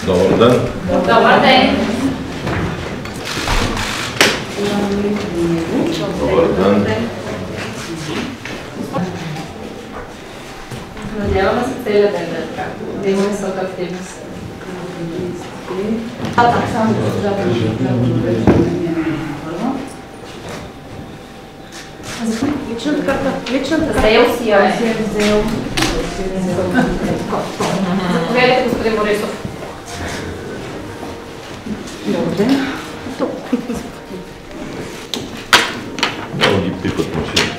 Добър ден! Добър ден! Добър ден! Надяваме се целият ден да е така. Да има висока активност. Так, само да личната карта. Личната зел си я е. Заповядайте, господин Борисов. Добър ден. Много ги пипат машини.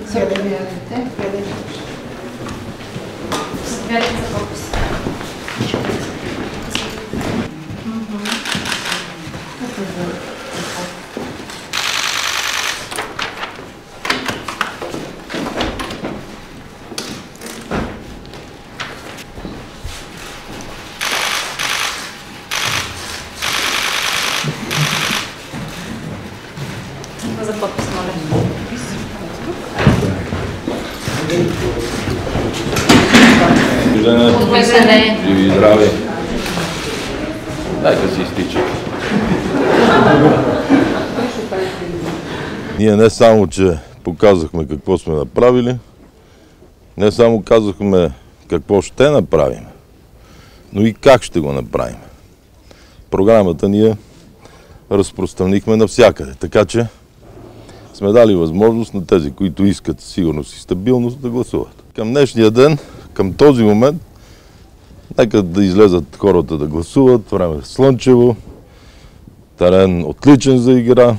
Заповядайте. Заповядайте за подпис. За подпис, моля. Подписане. Живи и здрави. Нека си изтича. Ние не само, че показахме какво сме направили, не само казахме какво ще направим, но и как ще го направим. Програмата ние разпространихме навсякъде, така че сме дали възможност на тези, които искат сигурност и стабилност, да гласуват. Към днешния ден, към този момент, нека да излезат хората да гласуват, време е слънчево, терен отличен за игра.